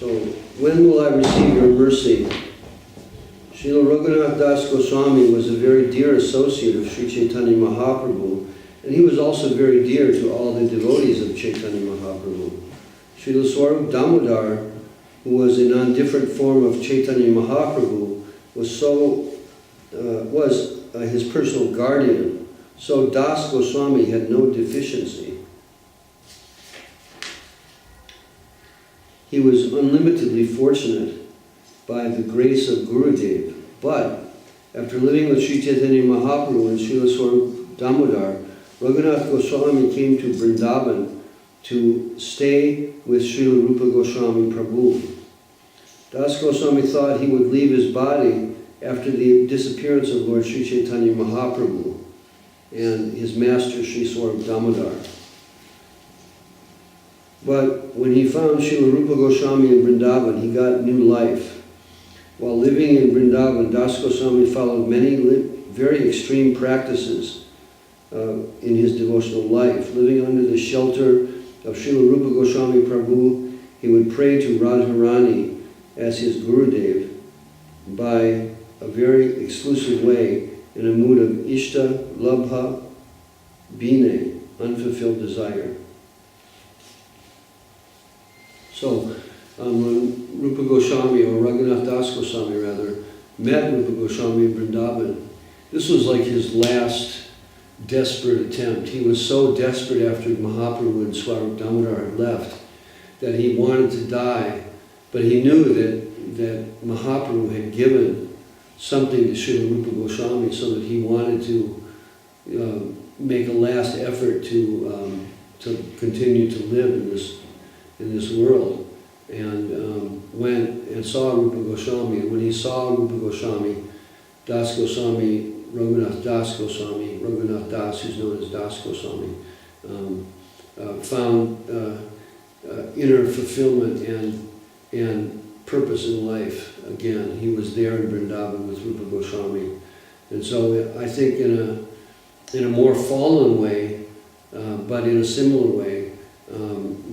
So, when will I receive your mercy? Srila Raghunath Das Goswami was a very dear associate of Sri Chaitanya Mahaprabhu, and he was also very dear to all the devotees of Chaitanya Mahaprabhu. Srila Swarup Damodar, who was a non-different form of Chaitanya Mahaprabhu, was his personal guardian, so Das Goswami had no deficiency. He was unlimitedly fortunate by the grace of Gurudev, but after living with Sri Chaitanya Mahaprabhu and Srila Swarup Damodar, Raghunath Goswami came to Vrindavan to stay with Srila Rupa Goswami Prabhu. Das Goswami thought he would leave his body after the disappearance of Lord Sri Chaitanya Mahaprabhu and his master Sri Swarup Damodar. But when he found Srila Rupa Goswami in Vrindavan, he got new life. While living in Vrindavan, Das Goswami followed many very extreme practices in his devotional life. Living under the shelter of Srila Rupa Goswami Prabhu, he would pray to Radharani as his Gurudev by a very exclusive way in a mood of Ishta, Labha, Bine, unfulfilled desire. So, when Rupa Goswami, or Raghunath Das Goswami rather, met Rupa Goswami in Vrindavan, this was like his last desperate attempt. He was so desperate after Mahaprabhu and Swarup Damodar had left that he wanted to die, but he knew that Mahaprabhu had given something to Srila Rupa Goswami, so that he wanted to make a last effort to continue to live in this world. And went and saw Rupa Goswami. And when he saw Rupa Goswami, Das Goswami, Raghunath Das Goswami, Raghunath Das, who's known as Das Goswami, found inner fulfillment and purpose in life again. He was there in Vrindavan with Rupa Goswami. And so I think in a more fallen way, but in a similar way,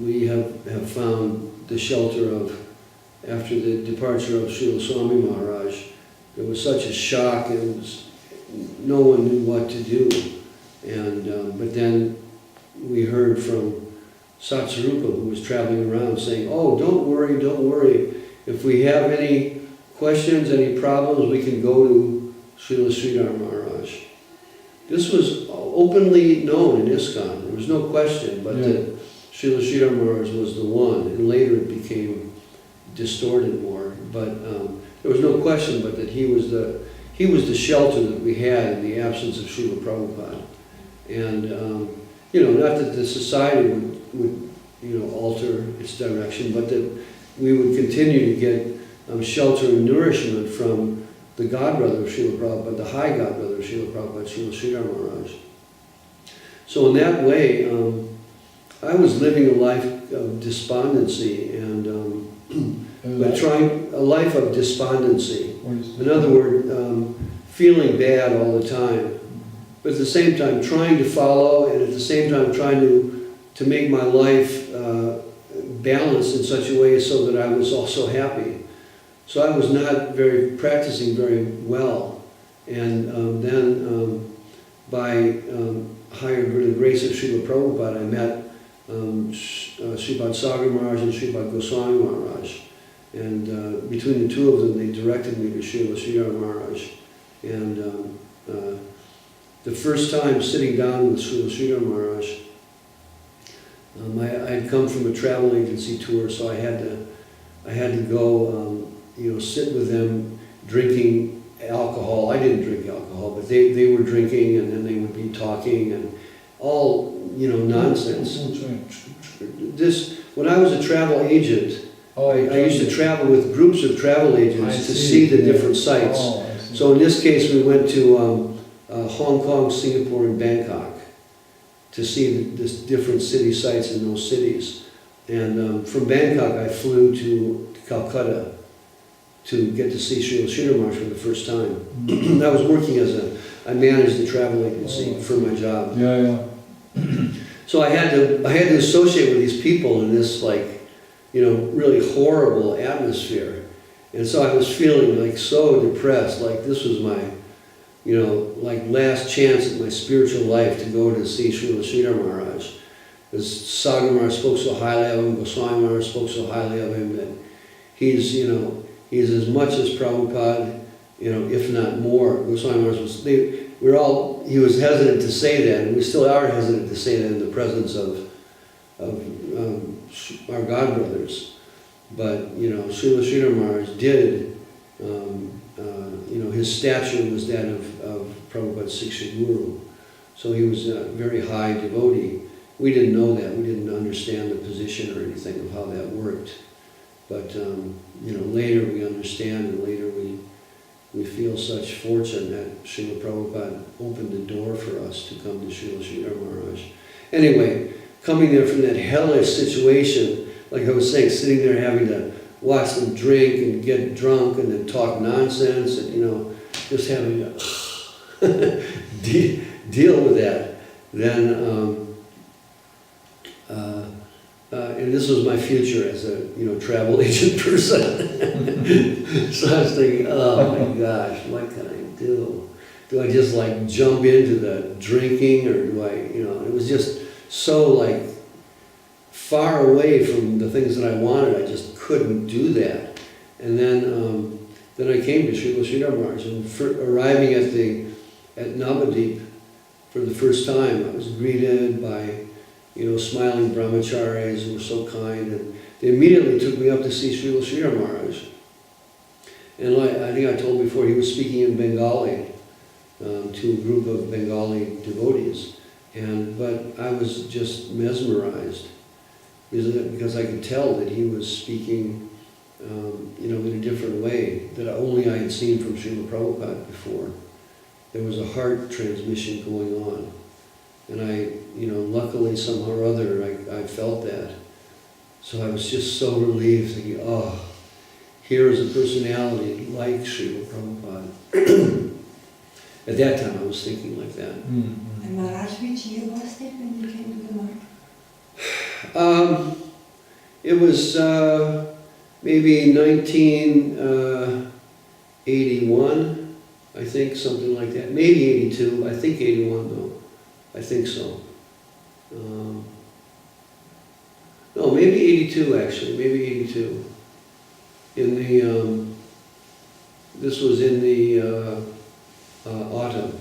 we have found the shelter of, after the departure of Srila Swami Maharaj, there was such a shock, no one knew what to do. And but then we heard from Satsarupa, who was traveling around, saying, "Oh, don't worry. If we have any questions, any problems, we can go to Srila Sridhar Maharaj." This was openly known in ISKCON. There was no question, but that Srila Sridhar Maharaj was the one, and later it became distorted more. But there was no question, but that he was the shelter that we had in the absence of Srila Prabhupada. And not that the society would alter its direction, but that we would continue to get shelter and nourishment from the godbrother of Srila Prabhupada, the high godbrother of Srila Prabhupada, Srila Sridhar Maharaj. So in that way, I was living a life of despondency but trying a life of despondency. In other words, feeling bad all the time, but at the same time trying to follow, and at the same time trying to make my life balanced in such a way so that I was also happy. So I was not practicing very well, and then by the grace of Srila Prabhupada, I met Sripad Sagar Maharaj and Sripad Goswami Maharaj. And between the two of them, they directed me to Srila Sridhar Maharaj. And the first time sitting down with Srila Sridhar Maharaj, I had come from a travel agency tour, so I had to go, sit with them drinking alcohol. I didn't drink alcohol, but they were drinking, and then they would be talking and all nonsense. When I was a travel agent, I used to travel with groups of travel agents to see the different sites. So in this case, we went to Hong Kong, Singapore, and Bangkok to see the different city sites in those cities. And from Bangkok, I flew to Calcutta to get to see Srila Sridhar Maharaj for the first time. I was working I managed the travel agency for my job. So I had to associate with these people in this really horrible atmosphere. And so I was feeling like so depressed, like this was my, like last chance in my spiritual life to go to see Srila Sridhar Maharaj. Because Sagar Maharaj spoke so highly of him, Goswami Maharaj spoke so highly of him, that he's as much as Prabhupada, if not more. Goswami Maharaj was, he was hesitant to say that, and we still are hesitant to say that in the presence of our godbrothers. But, Srila Sridhar Maharaj did, his stature was that of Prabhupada's Siksha Guru. So he was a very high devotee. We didn't know that. We didn't understand the position or anything of how that worked. But, later we understand, and later we feel such fortune that Srila Prabhupada opened the door for us to come to Srila Sridhar Maharaj. Anyway, coming there from that hellish situation, like I was saying, sitting there having to watch them drink and get drunk and then talk nonsense and, just having to deal with that. Then, and this was my future as a, travel agent person. So I was thinking, oh my gosh, what can I do? Do I just like jump into the drinking, or do I, it was just so like far away from the things that I wanted. I just couldn't do that. And then I came to Srila Sridhar Maharaj, and arriving at Navadip for the first time, I was greeted by smiling brahmacharis who were so kind, and they immediately took me up to see Srila Sridhar Maharaj. And I think I told before, he was speaking in Bengali to a group of Bengali devotees. But I was just mesmerized because I could tell that he was speaking in a different way that only I had seen from Srila Prabhupada before. There was a heart transmission going on. And I, luckily somehow or other, I felt that. So I was just so relieved, thinking, oh, here is a personality like Srila Prabhupada. At that time I was thinking like that. Mm-hmm. And Maharaj, which year was it when you came to the Maharaj? It was maybe 1981, I think, something like that. Maybe 82, I think 81 though. I think so. No, maybe 82 actually, maybe 82. This was in the autumn,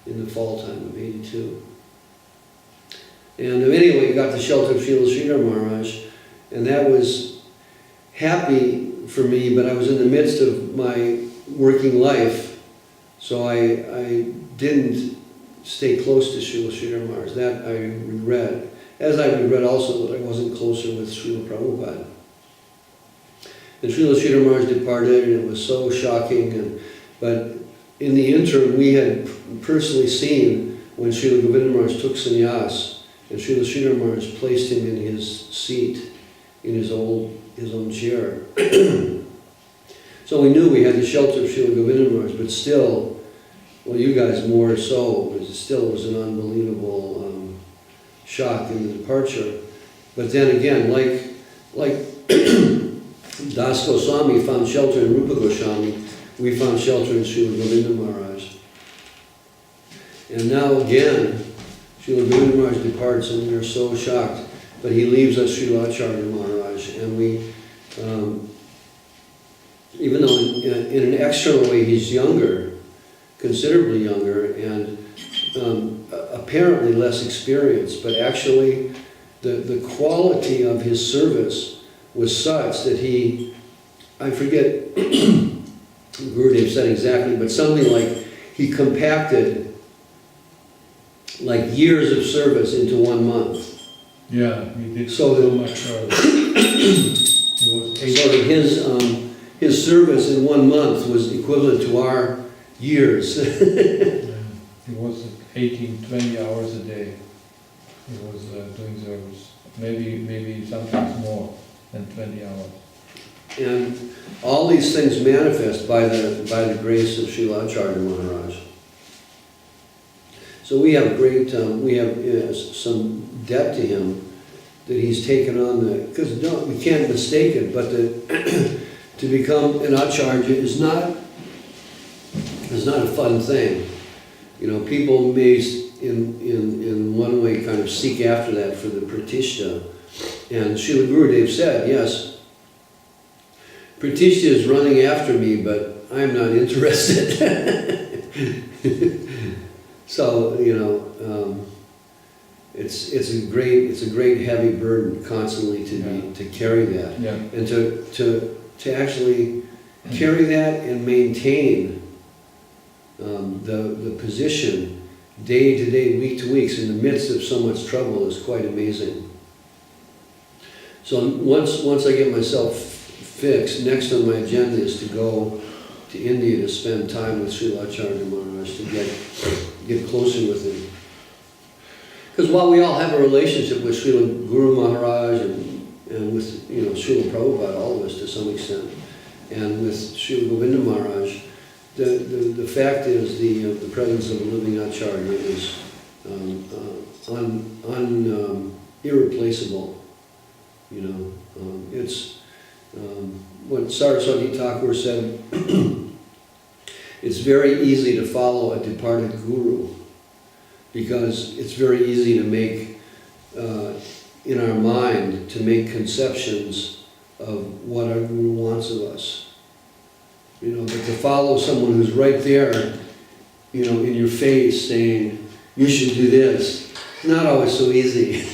in the fall time of 82. And anyway, got the shelter of Srila Sridhar Maharaj, and that was happy for me, but I was in the midst of my working life, so I didn't stay close to Srila Sridhar Maharaj. That I regret, as I regret also that I wasn't closer with Srila Prabhupada. And Srila Sridhar Maharaj departed, and it was so shocking. But in the interim, we had personally seen when Srila Govinda Maharaj took sannyas, and Srila Sridhar Maharaj placed him in his seat, in his own chair. So we knew we had the shelter of Srila Govinda Maharaj, but still, well, you guys more so, because it still was an unbelievable shock in the departure. But then again, like Das Goswami found shelter in Rupa Goswami, we found shelter in Srila Govinda Maharaj. And now again, Srila Govinda Maharaj departs, and we are so shocked. But he leaves us Srila Acharya Maharaj, and we, even though in an external way he's younger, considerably younger, and apparently less experienced, but actually the quality of his service was such that he, I forget Gurudev said exactly, but something like he compacted like years of service into 1 month. Yeah, he did so much. So that his service in 1 month was equivalent to our years. He was 18, 20 hours a day. He was doing service. Maybe sometimes more than 20 hours. And all these things manifest by the grace of Srila Acharya Maharaj. So we have great, we have some debt to him, that he's taken on because no, we can't mistake it, but to become an acharya is not a fun thing. You know, people may in one way kind of seek after that for the pratishtha. And Srila Gurudev said, yes, pratishtha is running after me, but I'm not interested. So, you know, it's a great heavy burden constantly to carry that. Yeah. And to actually carry that and maintain the position day to day, week to week, in the midst of so much trouble is quite amazing. So once I get myself fixed, next on my agenda is to go to India to spend time with Srila Acharya Maharaj, to get closer with him. Because while we all have a relationship with Srila Guru Maharaj and with, you know, Srila Prabhupada, all of us to some extent, and with Srila Govinda Maharaj, the fact is the presence of a living Acharya is irreplaceable. You know, it's what Saraswati Thakur said, it's very easy to follow a departed guru, because it's very easy to make, in our mind, to make conceptions of what our guru wants of us. You know, but to follow someone who's right there, you know, in your face saying, you should do this, not always so easy.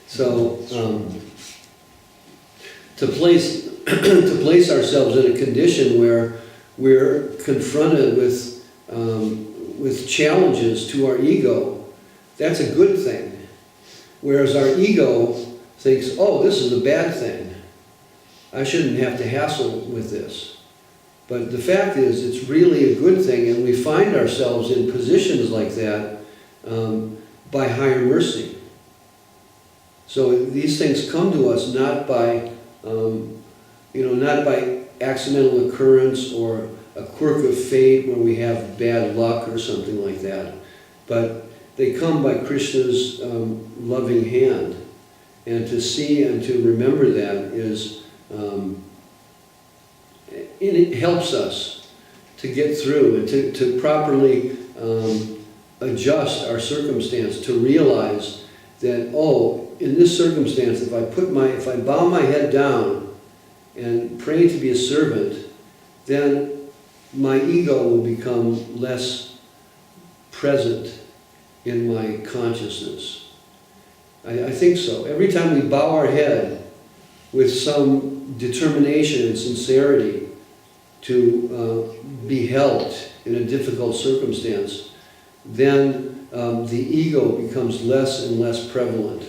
So, to place ourselves in a condition where we're confronted with challenges to our ego, that's a good thing. Whereas our ego thinks, oh, this is a bad thing. I shouldn't have to hassle with this. But the fact is, it's really a good thing, and we find ourselves in positions like that by higher mercy. So these things come to us not by, not by accidental occurrence or a quirk of fate where we have bad luck or something like that, but they come by Krishna's loving hand. And to see and to remember that is, it helps us to get through and to properly adjust our circumstance, to realize that, oh, in this circumstance, if I bow my head down and pray to be a servant, then my ego will become less present in my consciousness. I think so. Every time we bow our head with some determination and sincerity to be helped in a difficult circumstance, then the ego becomes less and less prevalent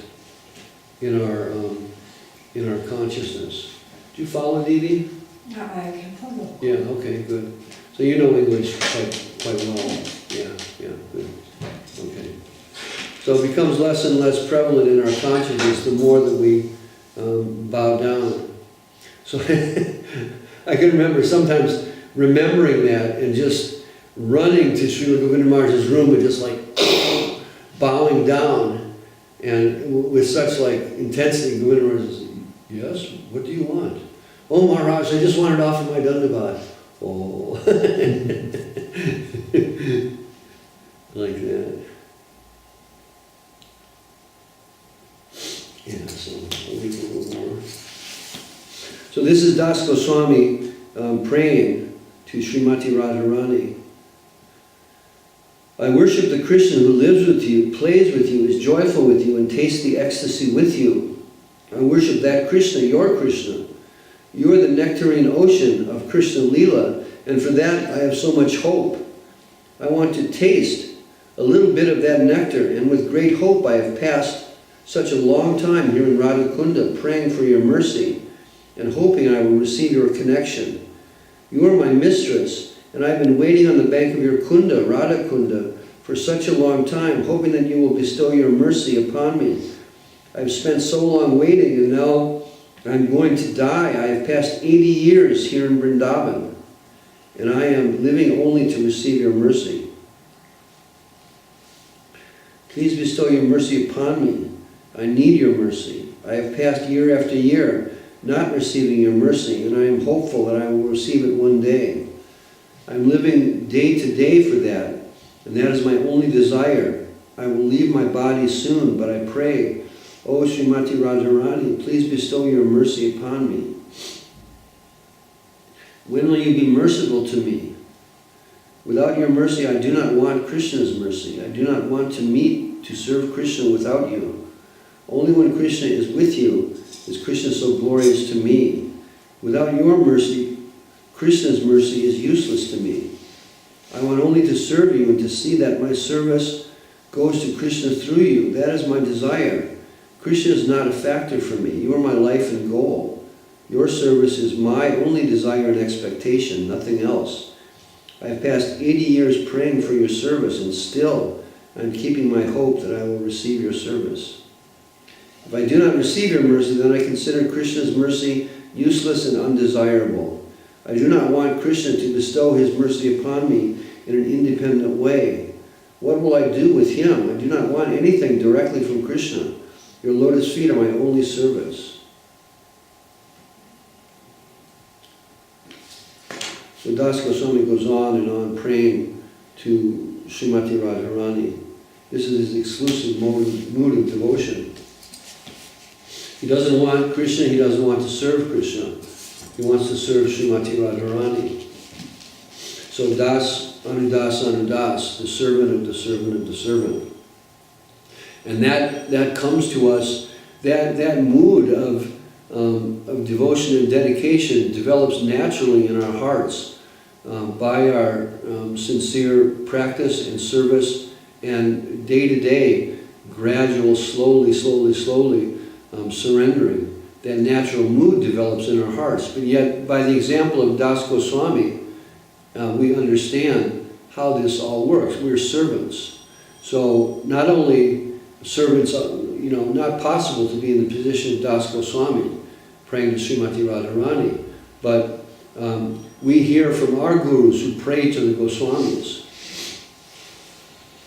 in our consciousness. Do you follow, Didi? No, I can follow. Yeah. Okay. Good. So you know English quite well. Yeah. Good. Okay. So it becomes less and less prevalent in our consciousness the more that we bow down. So I can remember sometimes remembering that and just running to Srila Govinda Maharaj's room and just like bowing down, and with such like intensity. Govinda Maharaj says, yes, what do you want? Oh, Maharaj, I just wanted to offer my Dandavad. Oh. Like that. Yeah, so I'll read a little more. So this is Das Goswami praying to Srimati Radharani. I worship the Krishna who lives with you, plays with you, is joyful with you, and tastes the ecstasy with you. I worship that Krishna, your Krishna. You are the nectarine ocean of Krishna Leela, and for that I have so much hope. I want to taste a little bit of that nectar, and with great hope I have passed such a long time here in Radhakunda, praying for your mercy and hoping I will receive your connection. You are my mistress, and I have been waiting on the bank of your Kunda, Radhakunda, for such a long time, hoping that you will bestow your mercy upon me. I have spent so long waiting, and now I'm going to die. I have passed 80 years here in Vrindavan, and I am living only to receive your mercy. Please bestow your mercy upon me. I need your mercy. I have passed year after year not receiving your mercy, and I am hopeful that I will receive it one day. I'm living day to day for that, and that is my only desire. I will leave my body soon, but I pray, O Srimati Radharani, please bestow your mercy upon me. When will you be merciful to me? Without your mercy, I do not want Krishna's mercy. I do not want to meet to serve Krishna without you. Only when Krishna is with you is Krishna so glorious to me. Without your mercy, Krishna's mercy is useless to me. I want only to serve you and to see that my service goes to Krishna through you. That is my desire. Krishna is not a factor for me. You are my life and goal. Your service is my only desire and expectation, nothing else. I have passed 80 years praying for your service, and still I am keeping my hope that I will receive your service. If I do not receive your mercy, then I consider Krishna's mercy useless and undesirable. I do not want Krishna to bestow his mercy upon me in an independent way. What will I do with him? I do not want anything directly from Krishna. Your lotus feet are my only service. So Das Goswami goes on and on praying to Srimati Radharani. This is his exclusive mood of devotion. He doesn't want Krishna, he doesn't want to serve Krishna. He wants to serve Srimati Radharani. So Das, Anudas, Anudas, the servant of the servant of the servant. And that comes to us, that mood of devotion and dedication develops naturally in our hearts by our sincere practice and service and day to day, gradual, slowly surrendering. That natural mood develops in our hearts. But yet, by the example of Das Goswami, we understand how this all works. We're servants. So not only servants, not possible to be in the position of Das Goswami, praying to Srimati Radharani, but we hear from our gurus who pray to the Goswamis.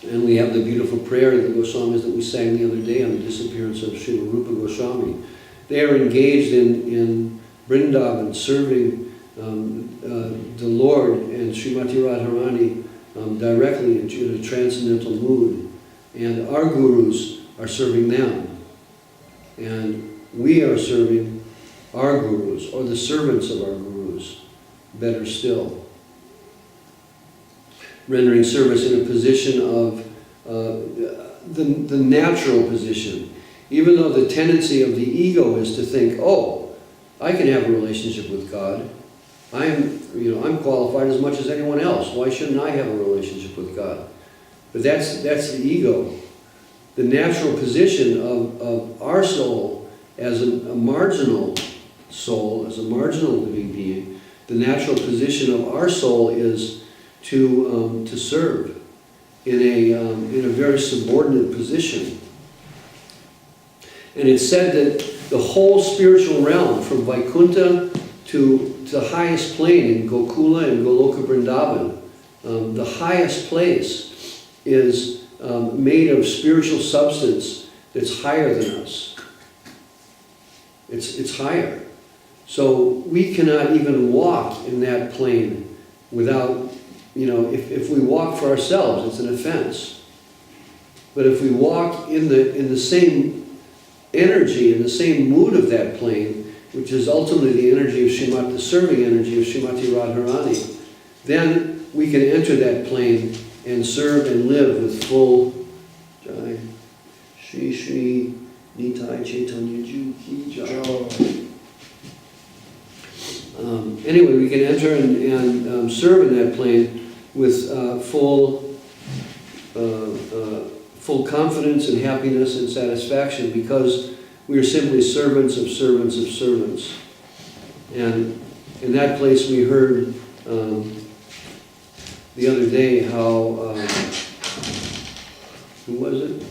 And we have the beautiful prayer of the Goswamis that we sang the other day on the disappearance of Srila Rupa Goswami. They are engaged in Vrindavan, serving the Lord and Srimati Radharani directly in a transcendental mood. And our gurus are serving them. And we are serving our gurus, or the servants of our gurus, better still. Rendering service in a position of the natural position. Even though the tendency of the ego is to think, oh, I can have a relationship with God. I'm qualified as much as anyone else. Why shouldn't I have a relationship with God? But that's the ego. The natural position of our soul as a marginal soul, as a marginal living being, the natural position of our soul is to serve in a very subordinate position. And it's said that the whole spiritual realm, from Vaikuntha to the highest plane in Gokula and Goloka Vrindavan, the highest place is made of spiritual substance that's higher than us. It's higher. So we cannot even walk in that plane without, if we walk for ourselves, it's an offense. But if we walk in the same energy, in the same mood of that plane, which is ultimately the energy of Srimati, the serving energy of Srimati Radharani, then we can enter that plane and serve and live with full Jai Shri Shri Nitai Chaitanya Ju Ki Jai. Anyway, we can enter and serve in that plane with full confidence and happiness and satisfaction, because we are simply servants of servants of servants. And in that place we heard the other day how, who was it?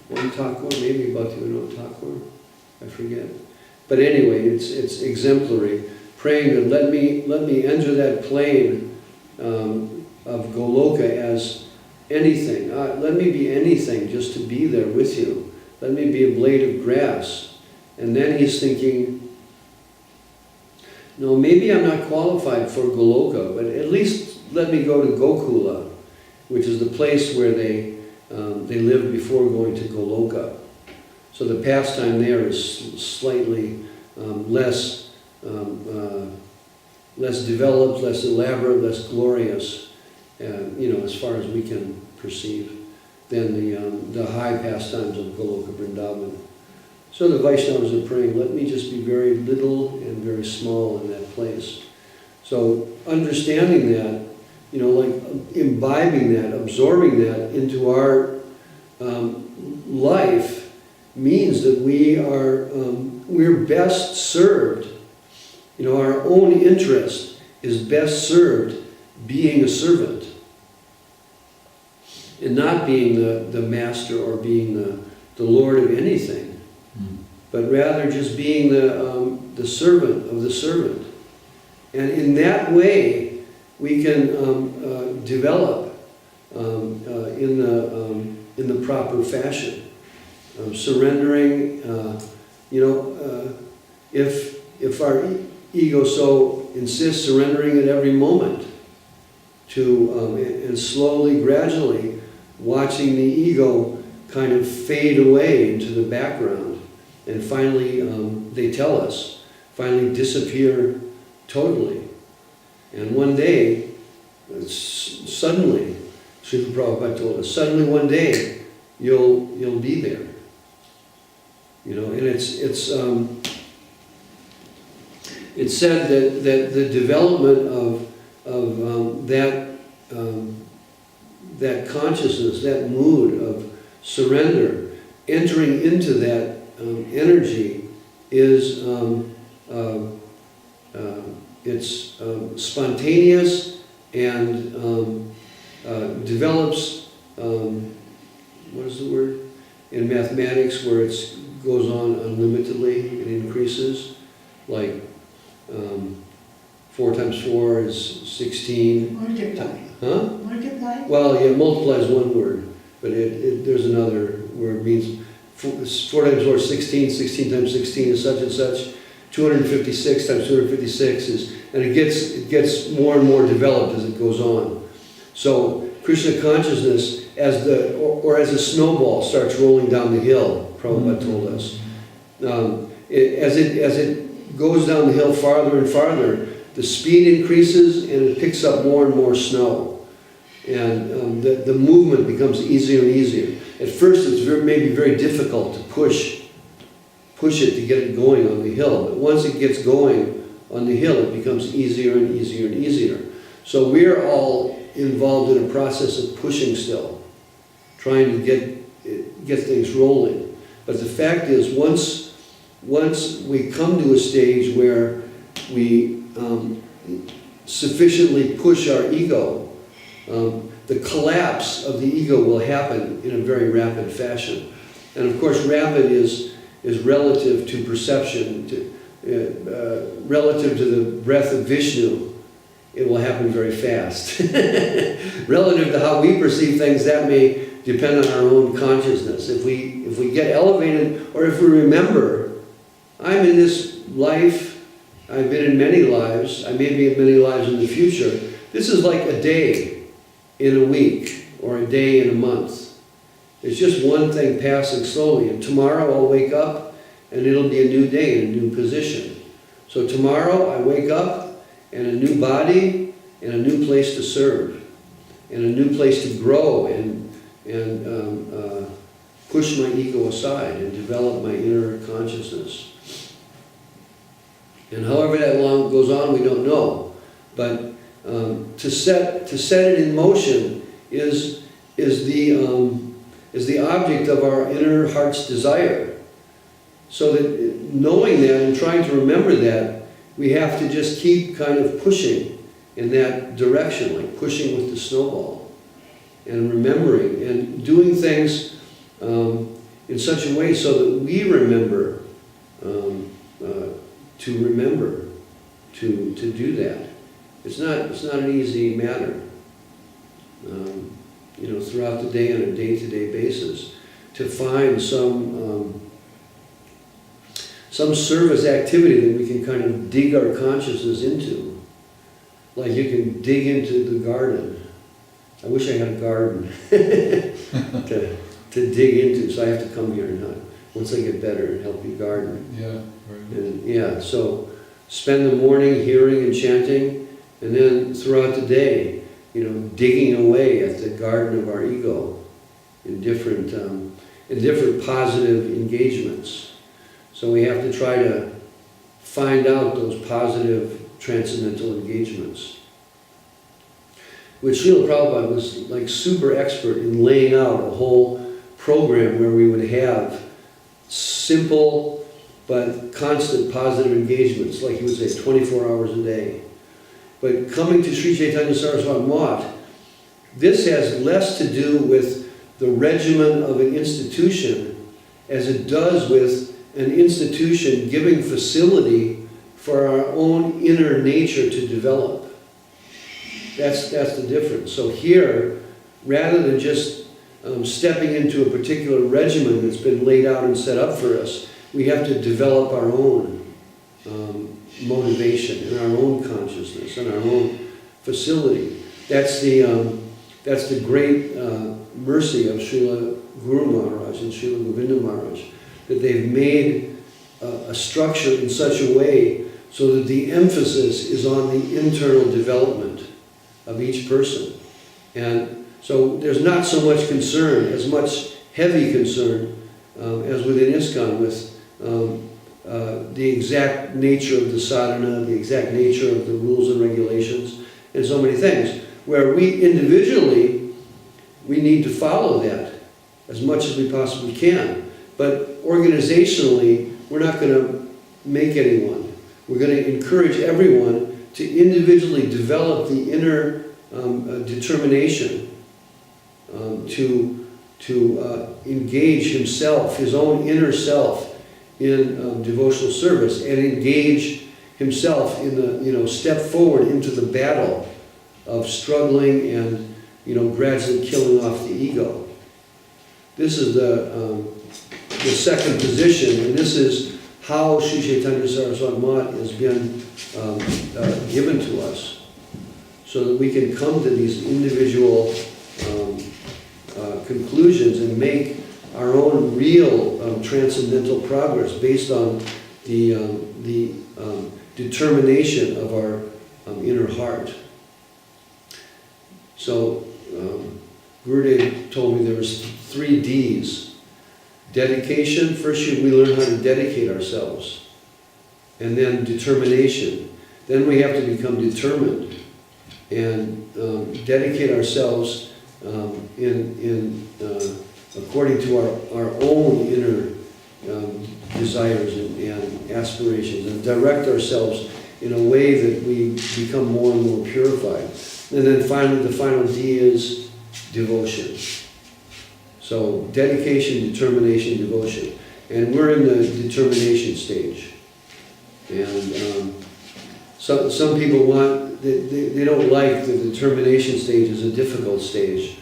One Thakur, maybe Bhakti Vigraha Thakur, I forget. But anyway, it's exemplary, praying that let me enter that plane of Goloka as anything. Let me be anything just to be there with you. Let me be a blade of grass. And then he's thinking, no, maybe I'm not qualified for Goloka, but at least let me go to Gokula, which is the place where they lived before going to Goloka. So the pastime there is slightly less developed, less elaborate, less glorious, as far as we can perceive, than the high pastimes of Goloka Vrindavan. So the Vaishnavas are praying, let me just be very little and very small in that place. So understanding that, like imbibing that, absorbing that into our life means that we're best served. Our own interest is best served being a servant and not being the master or being the lord of anything. But rather just being the servant of the servant. And in that way, we can develop in the proper fashion. Surrendering, if our ego so insists, surrendering at every moment and slowly, gradually, watching the ego kind of fade away into the background. And finally, they tell us, finally disappear totally. And one day, suddenly, Srila Prabhupada told us, suddenly one day, you'll be there. And it's said that the development of that consciousness, that mood of surrender, entering into that energy is it's spontaneous and develops, what is the word? In mathematics, where it goes on unlimitedly, it increases, like 4 times 4 is 16. Multiply. Huh? Multiply? Well, yeah, multiply is one word, but there's another word means 4 times 4 is 16, 16 times 16 is such and such, 256 times 256 is, and it gets more and more developed as it goes on. So Krishna consciousness, as a snowball starts rolling down the hill, Prabhupada told us, as it goes down the hill farther and farther, the speed increases and it picks up more and more snow. And the movement becomes easier and easier. At first it's maybe very difficult to push it to get it going on the hill. But once it gets going on the hill, it becomes easier and easier and easier. So we're all involved in a process of pushing still, trying to get things rolling. But the fact is, once we come to a stage where we sufficiently push our ego, the collapse of the ego will happen in a very rapid fashion. And of course, rapid is relative to perception, relative to the breath of Vishnu. It will happen very fast. Relative to how we perceive things, that may depend on our own consciousness. If we get elevated, or if we remember, I'm in this life, I've been in many lives, I may be in many lives in the future. This is like a day in a week, or a day in a month. It's just one thing passing slowly, and tomorrow I'll wake up and it'll be a new day in a new position. So tomorrow I wake up and a new body and a new place to serve and a new place to grow and push my ego aside and develop my inner consciousness. And however that long goes on, we don't know. But to set it in motion is the object of our inner heart's desire. So that knowing that and trying to remember that, we have to just keep kind of pushing in that direction, like pushing with the snowball, and remembering and doing things in such a way so that we remember to do that. It's not an easy matter. throughout the day on a day-to-day basis, to find some service activity that we can kind of dig our consciousness into. Like you can dig into the garden. I wish I had a garden to dig into, so I have to come here and once I get better and help you garden. Yeah, very good. And yeah, so spend the morning hearing and chanting, and then throughout the day, digging away at the garden of our ego in different positive engagements. So we have to try to find out those positive transcendental engagements. Which Srila Prabhupada was like super expert in laying out a whole program where we would have simple but constant positive engagements, like he would say, 24 hours a day. But coming to Sri Chaitanya Saraswati Math, this has less to do with the regimen of an institution as it does with an institution giving facility for our own inner nature to develop. That's the difference. So here, rather than just stepping into a particular regimen that's been laid out and set up for us, we have to develop our own motivation and our own consciousness and our own facility. That's the great mercy of Srila Guru Maharaj and Srila Govinda Maharaj, that they've made a structure in such a way so that the emphasis is on the internal development of each person. And so there's not so much concern, as much heavy concern as within ISKCON with the exact nature of the sadhana, the exact nature of the rules and regulations, and so many things, where we individually, we need to follow that as much as we possibly can. But organizationally, we're not going to make anyone. We're going to encourage everyone to individually develop the inner determination to engage himself, his own inner self, in devotional service, and engage himself in the, step forward into the battle of struggling and, gradually killing off the ego. This is the second position, and this is how Sri Chaitanya Saraswati Math has been given to us, so that we can come to these individual conclusions and make our own real transcendental progress based on the determination of our inner heart. So Gurudev told me there was 3 Ds. Dedication, first we learn how to dedicate ourselves. And then determination. Then we have to become determined and dedicate ourselves according to our own inner desires and aspirations, and direct ourselves in a way that we become more and more purified. And then finally, the final D is devotion. So dedication, determination, devotion. And we're in the determination stage. And some people they don't like the determination stage as a difficult stage.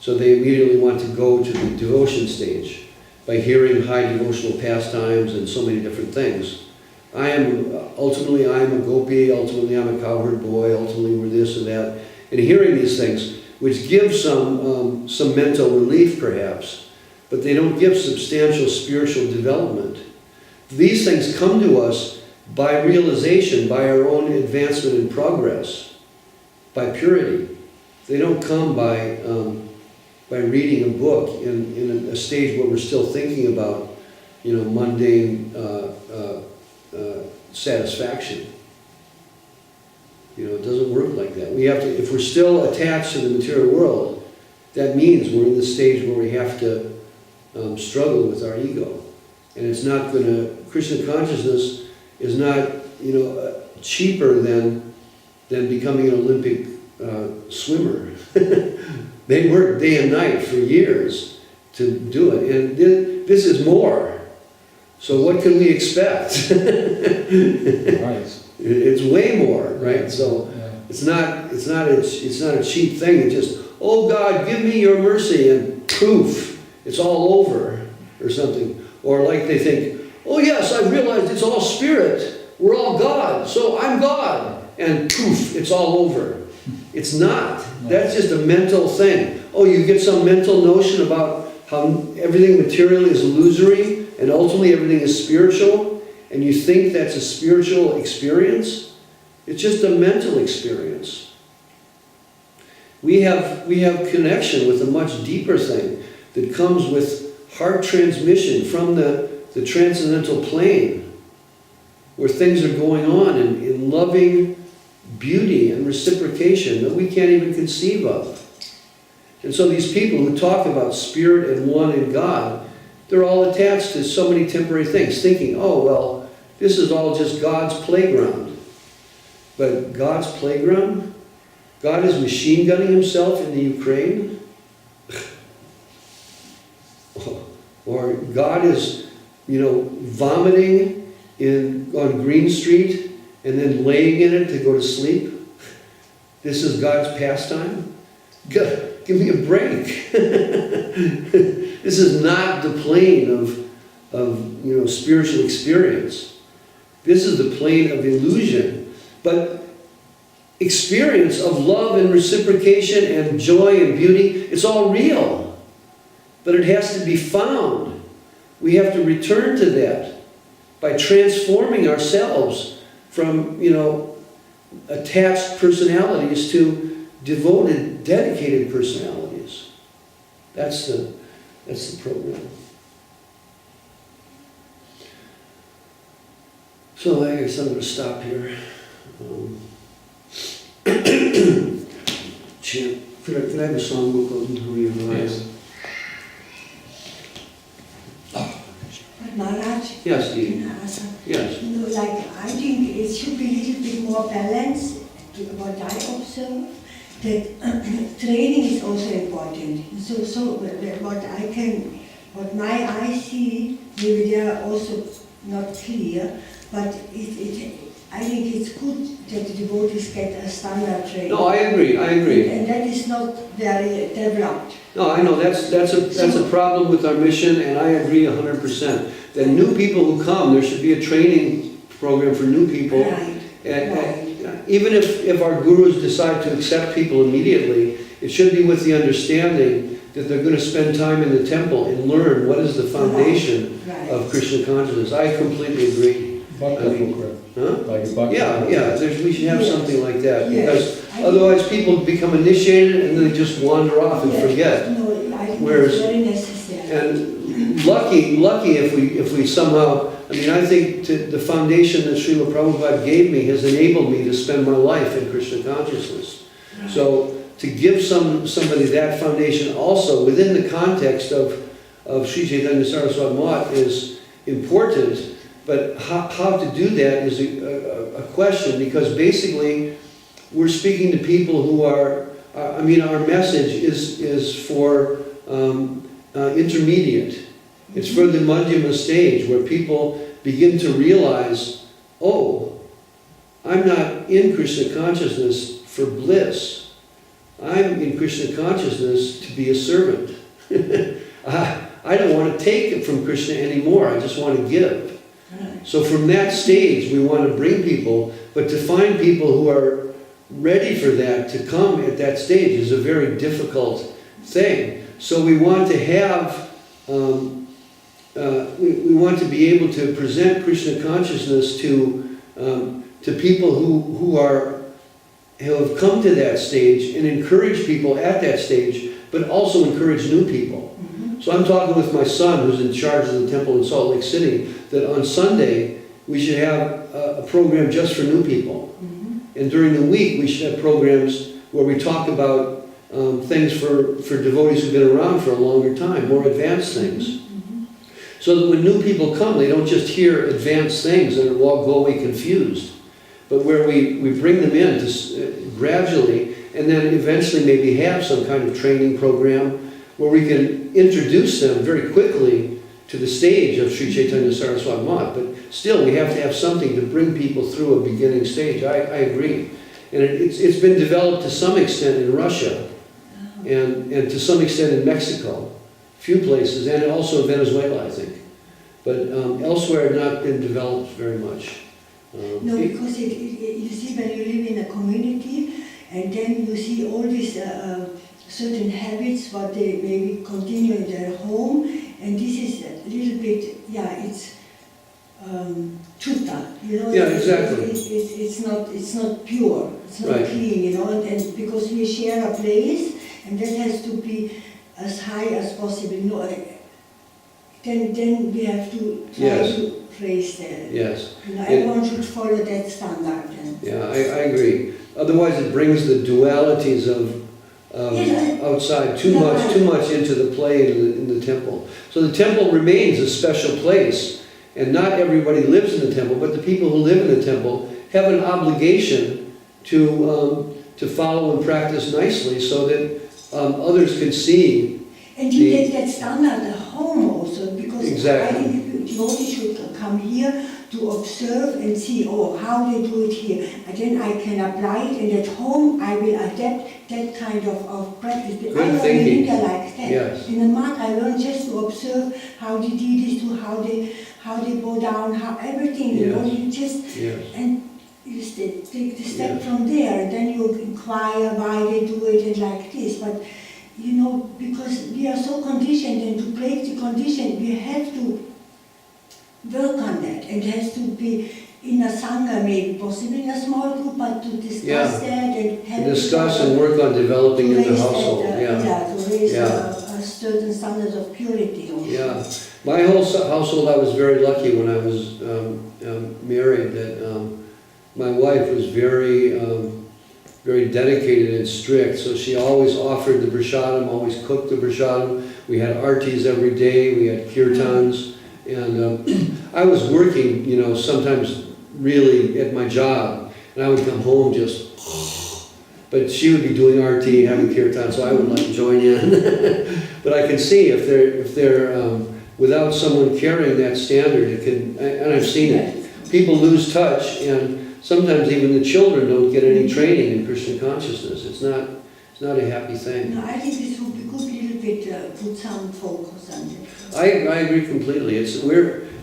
So they immediately want to go to the devotion stage by hearing high devotional pastimes and so many different things. Ultimately I'm a gopi, ultimately I'm a cowherd boy, ultimately we're this and that. And hearing these things, which give some mental relief perhaps, but they don't give substantial spiritual development. These things come to us by realization, by our own advancement and progress, by purity. They don't come by reading a book in a stage where we're still thinking about, mundane satisfaction. It doesn't work like that. We have to, if we're still attached to the material world, that means we're in the stage where we have to struggle with our ego. And it's not going to, Krishna consciousness is not, cheaper than becoming an Olympic swimmer. They work day and night for years to do it. And this is more. So what can we expect? Right. It's way more, right? So Yeah. it's not a cheap thing to just oh God, give me your mercy, and poof, it's all over, or something. Or like they think, oh yes, I realized it's all spirit, we're all God, so I'm God, and poof, it's all over. It's not. That's just a mental thing. Oh, you get some mental notion about how everything material is illusory, and ultimately everything is spiritual, and you think that's a spiritual experience. It's just a mental experience. We have connection with a much deeper thing that comes with heart transmission from the transcendental plane, where things are going on in loving beauty and reciprocation that we can't even conceive of. And so these people who talk about spirit and one in God, they're all attached to so many temporary things, thinking, oh, well, this is all just God's playground. But God's playground? God is machine gunning himself in the Ukraine? Or God is, vomiting on Green Street and then laying in it to go to sleep? This is God's pastime? Give me a break. This is not the plane of spiritual experience. This is the plane of illusion. But experience of love and reciprocation and joy and beauty, it's all real. But it has to be found. We have to return to that by transforming ourselves from, attached personalities to devoted, dedicated personalities. That's the program. So I guess I'm going to stop here. Chant. Could I have a song book open to read? Yes. Maharaj? Yes, Dee. Yes. I think it should be a little bit more balanced to what I observe. That training is also important. So what my eyes see, maybe they are also not clear, but I think it's good that the devotees get a standard training. No, I agree. And that is not very developed. No, I know that's a problem with our mission, and I agree 100%. That new people who come, there should be a training program for new people. Right. And even if our gurus decide to accept people immediately, it should be with the understanding that they're going to spend time in the temple and learn what is the foundation of Krishna consciousness. I completely agree. Bhakti program. Huh? Like a Bhakti We should have something like that, Yes. because otherwise people become initiated and they just wander off and forget. No, I think Whereas- it's very necessary. And lucky if we somehow, I think the foundation that Srila Prabhupada gave me has enabled me to spend my life in Krishna consciousness. So to give somebody that foundation also within the context of Sri Chaitanya Saraswati Math is important, but how to do that is a question, because basically we're speaking to people who are, our message is for intermediate. It's for the Madhyama stage, where people begin to realize, oh, I'm not in Krishna consciousness for bliss. I'm in Krishna consciousness to be a servant. I don't want to take it from Krishna anymore. I just want to give. So from that stage, we want to bring people, but to find people who are ready for that, to come at that stage, is a very difficult thing. So we want to have, we want to be able to present Krishna consciousness to people who have come to that stage, and encourage people at that stage, but also encourage new people. So I'm talking with my son, who's in charge of the temple in Salt Lake City, that on Sunday we should have a program just for new people. And during the week we should have programs where we talk about things for devotees who've been around for a longer time, more advanced things. So that when new people come, they don't just hear advanced things and all go away confused, but where we bring them in to, gradually, and then eventually maybe have some kind of training program where we can introduce them very quickly to the stage of Sri Chaitanya Saraswati Math. But still, we have to have something to bring people through a beginning stage. I agree. And it's been developed to some extent in Russia. and to some extent in Mexico, few places, and also Venezuela, I think. But elsewhere, not been developed very much. No, because you see, when you live in a community, and then you see all these certain habits, what they maybe continue in their home, and this is a little bit, yeah, it's chuta, you know. Yeah, exactly. It's not pure, it's not Right. clean, you know, and because we share a place, and that has to be as high as possible. No, then we have to try Yes. to raise the. Yes. You know, everyone should follow that standard. And Yeah, I agree. Otherwise, it brings the dualities of Yeah. outside too Yeah. much into the play in the temple. So the temple remains a special place, and not everybody lives in the temple, but the people who live in the temple have an obligation to follow and practice nicely, so that others can see. And you get that standard at home also, because Exactly. I think devotees should come here to observe and see, oh, how they do it here. And then I can apply it, and at home I will adapt that kind of practice. But I learned in thinking. India like that. Yes. In the month I learned just to observe how they do this, to how they go down, how everything, you know, Yes. you just, Yes. and you take the step Yes. from there, and then you inquire why they do it and like this. But you know, because we are so conditioned, and to break the condition, we have to work on that. And it has to be in a sangha, maybe possibly in a small group, but to discuss Yeah. that and have Discuss and work on developing in the household. to raise Yeah. a certain standard of purity. Also. Yeah, my whole household, I was very lucky when I was married, that my wife was very dedicated and strict, so she always offered the prasadam, always cooked the prasadam. We had artis every day, we had kirtans, and I was working, you know, sometimes really at my job, and I would come home just, but she would be doing arti, having kirtan, so I would like join in. But I can see if they're without someone carrying that standard, it can, and I've seen it. People lose touch, and sometimes even the children don't get any training in Krishna consciousness. It's not a happy thing. No, I think this would be good, little bit put some focus on it. I agree completely.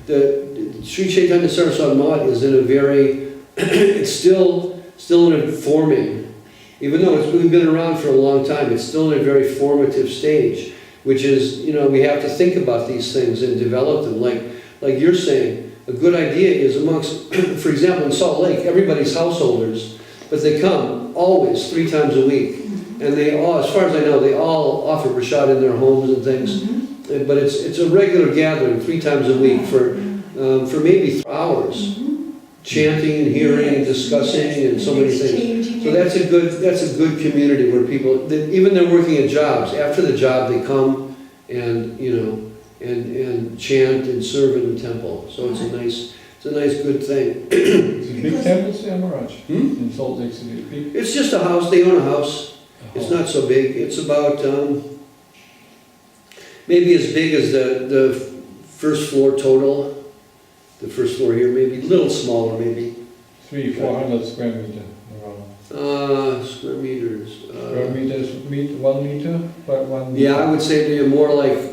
The Sri Chaitanya Saraswati Math is in a very, it's still in a forming, even though we've been around for a long time, it's still in a very formative stage, which is, you know, we have to think about these things and develop them. Like you're saying, a good idea is amongst, for example, in Salt Lake, everybody's householders, but they come always 3 times a week. And they all, as far as I know, they all offer prasad in their homes and things. But it's a regular gathering 3 times a week for maybe 3 hours, chanting and hearing and discussing and so many things. So that's a good community where people, even they're working at jobs, after the job they come and, you know, and chant and serve in the temple. So it's a nice good thing. It's a big temple, Sri Maharaj, in Salt Lake City. Big. It's just a house. They own a house. It's not so big. It's about maybe as big as the first floor total. The first floor here, maybe a little smaller, maybe. 300-400 square meter around. Square meters. Square meters, 1 meter by 1 meter. Yeah, I would say they're more like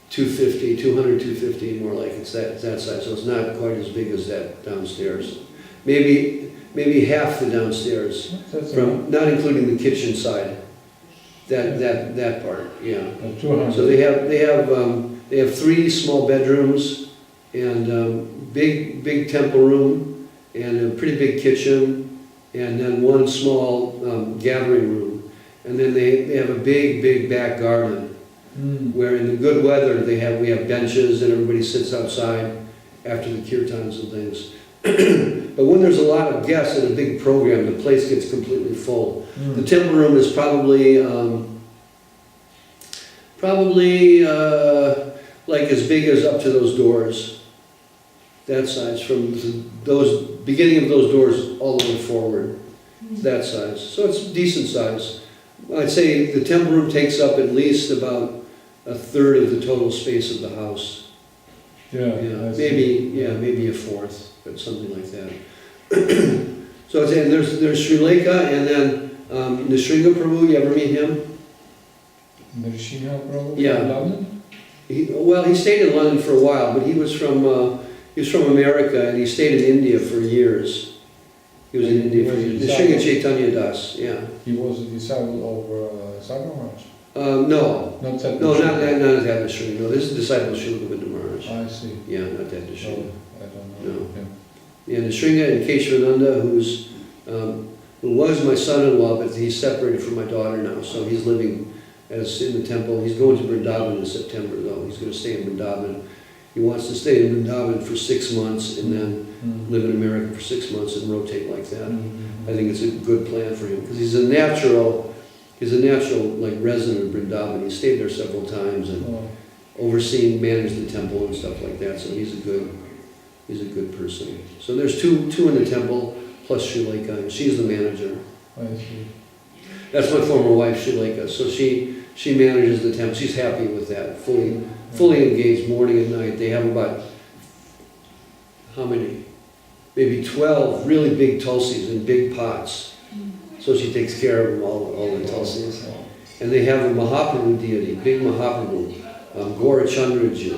250, more like it's that size. So it's not quite as big as that downstairs. Maybe half the downstairs, That's from not including the kitchen side. That part, yeah. 200. So they have 3 small bedrooms and big temple room and a pretty big kitchen and then 1 small gathering room. And then they have a big back garden where in the good weather we have benches and everybody sits outside after the kirtans and things. But when there's a lot of guests and a big program, the place gets completely full. The temple room is probably like as big as up to those doors. That size, from those beginning of those doors all the way forward. That size. So it's decent size. I'd say the temple room takes up at least about 1/3 of the total space of the house. Yeah, Maybe a 1/4, but something like that. So it's, and there's Sri Lanka, and then Nrsimha Prabhu, you ever meet him? Nrsimha Prabhu Yeah. from London? He stayed in London for a while, but he was from America, and he stayed in India for years. He was in India for years. Nrsimha Chaitanya Das, yeah. He was a disciple of Sakya Maharaj? No, Not that no, not Nrsimha. that Nrsimha. No, this is a disciple of Srila Govinda Maharaj. I see. Yeah, not that No, Nrsimha. I don't No. know him. Yeah, Nrsimha and Keshavananda, who was my son-in-law, but he's separated from my daughter now, so he's living as in the temple. He's going to Vrindavan in September, though. He's going to stay in Vrindavan. He wants to stay in Vrindavan for 6 months and then live in America for 6 months and rotate like that. I think it's a good plan for him because he's a natural like resident of Vrindavan. He stayed there several times and managed the temple and stuff like that. So he's a good person. So there's two in the temple plus Srileka, and she's the manager. I see. That's my former wife, Srileka. So she manages the temple. She's happy with that. Fully engaged morning and night. They have about how many? Maybe 12 really big tulsis in big pots. So she takes care of them, all the tulsis. And they have a Mahaprabhu deity, big Mahaprabhu, Gaurachandraji,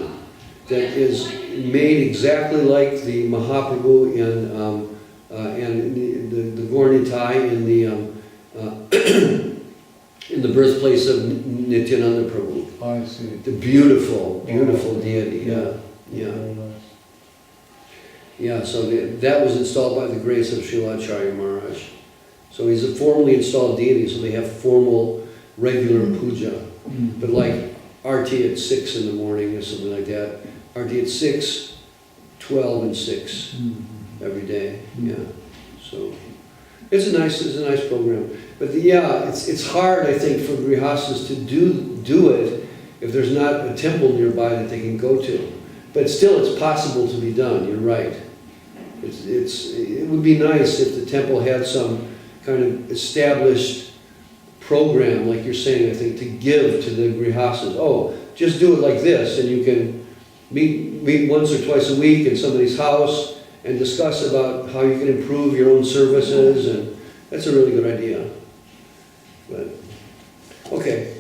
that is made exactly like the Mahaprabhu and the Gaurnitai in the birthplace of Nityananda Prabhu. I see. The beautiful deity, yeah. Very nice. Yeah, so that was installed by the grace of Srila Acharya Maharaj. So he's a formally installed deity, so they have formal, regular puja. But like Arti at 6 in the morning or something like that, Arti at 6, 12 and 6 every day, yeah. So it's a nice program. But it's hard, I think, for grihastas to do it if there's not a temple nearby that they can go to. But still, it's possible to be done, you're right. It would be nice if the temple had some kind of established program, like you're saying, I think, to give to the grihastas. Oh, just do it like this, and you can meet once or twice a week in somebody's house and discuss about how you can improve your own services, and that's a really good idea. But, okay.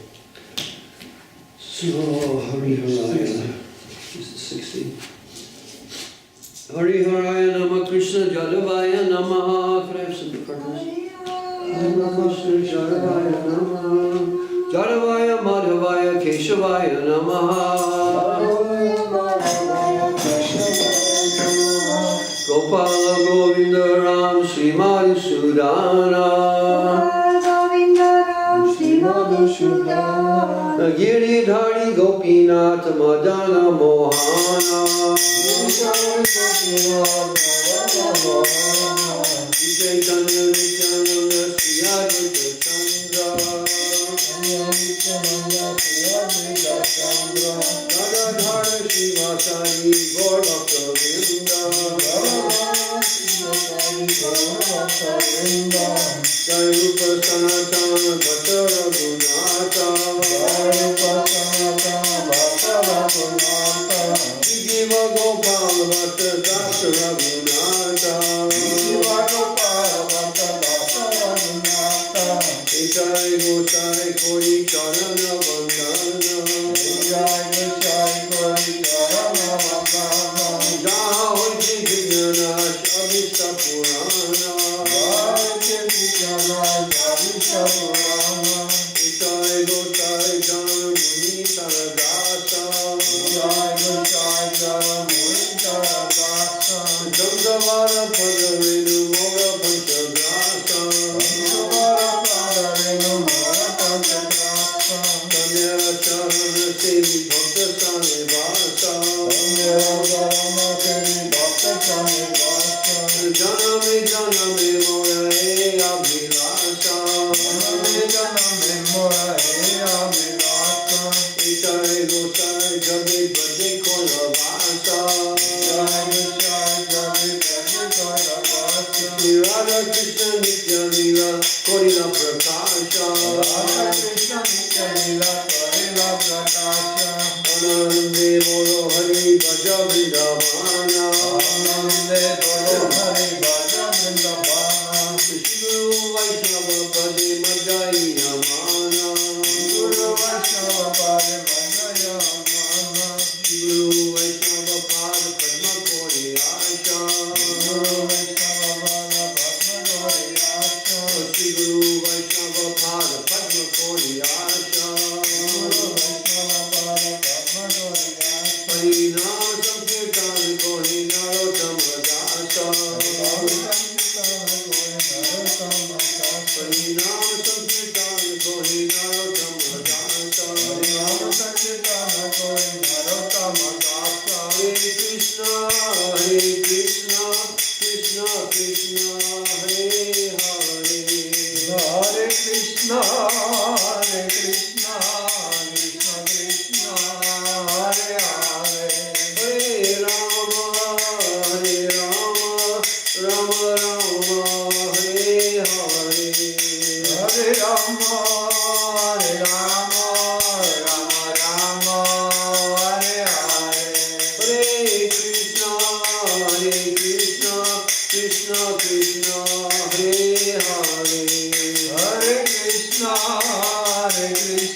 So, Hari Haraya. Is it 60? Hari Haraya Nama Krishna Jadavaya Namaha. Could I have some partners? Krishna Jadavaya Namaha. Jadavaya Madhavaya Keshavaya Namaha. Gopala Govinda Ram Srimadi Sudana. Giridhari Gopinath Madana Mohana. Chaitanya Nityananda Sri Advaita Chandra. Radhadhara Shivasari Gaur Bhakta Vrinda. Jai Rupa Sanatana Bhatta Raghunatha. Jiva Gopal Bhatta Dasa Raghunatha. Jai Gosai Koi Charana Vandana. Jaha Hoy Vigraha Abhishta Purana. Jai Gosai Jana Muni Taradasa. Jagdavara Padavenu Mora Panchagrasa. Kanyacharana Sevi Bhakta Sanivasa. Janame Janame Mora He Abhilasa. Jai Gosai Jagit Bhaje Kola Vasa. Radha Krishna Nitya Lila Korila Prakasha. Anande Bolo Hari Bhaja Vrindavana. Shri Guru Vaishnava Pade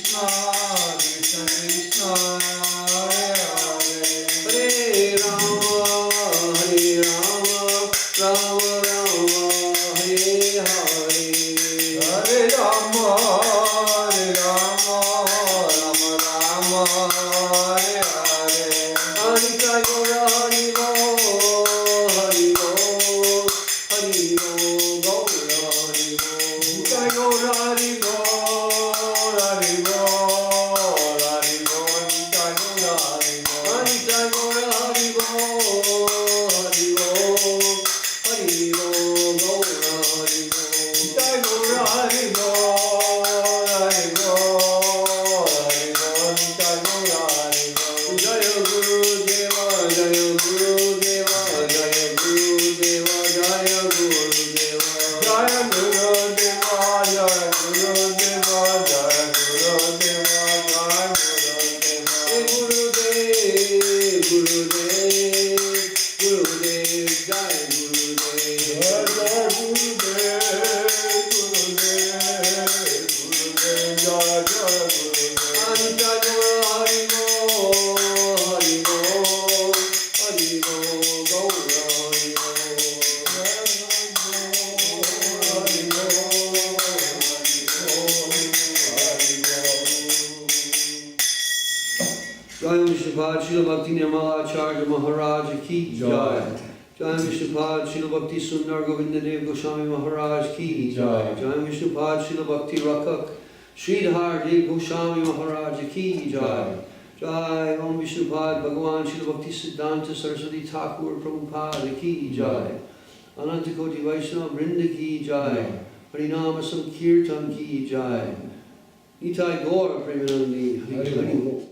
Krishna, Krishna Krishna, Hare Hare, Hare Rama, Hare Rama, Rama Rama, Hare Hare. Hare Rama, Hare Rama, Rama Rama, Hare Hare. Anita Gora Hari Bo, Hari Bo, Hari Bo, Gora Hari Bo. Jai Gaura Hari Bol, Hari Bol, Hari Bol, Jai Gaura Hari Bol. Anita Gora Hari Bo, Hari Bo, Hari Bo, Gora Hari Bo. Jai Gaura Hari Bol, Hari Bol, Hari Bol, Jai Gaura Hari Bol. Jaya Guru Deva, Jaya Guru Deva, Jaya Guru Deva, Jaya Guru Deva. Jai Guru Deva, Jai Guru Deva, Jai Guru Deva, Jai Guru Deva. Hey Gurudev, Gurudev, Gurudev, Jai Gurudev. Jai Jai Gurudev, Gurudev, Gurudev, Jai Jai Gurudev. Anita Gora Hari Bo, Hari Bo, Hari Bo, Gora Hari Bo. Jai Vishnupad Srila Bhakti Nirmala Acharya Maharaj Ki Jai. Jai Vishnupad Srila Bhakti Sundar Govindadev Goswami Maharaj Ki Jai. Jai Vishnupad Srila Bhakti Rakak Sridhar Dev Goswami Maharaj Ki Jai. Jai Om Vishnupad Bhagavan Srila Bhakti Siddhanta Saraswati Thakur Prabhupada Ki Jai. Ananta Koti Vaishnava Vrinda Ki Jai. Harinama Sankirtan Ki Jai. Nitai Gaur Premanandi. Hari Bol.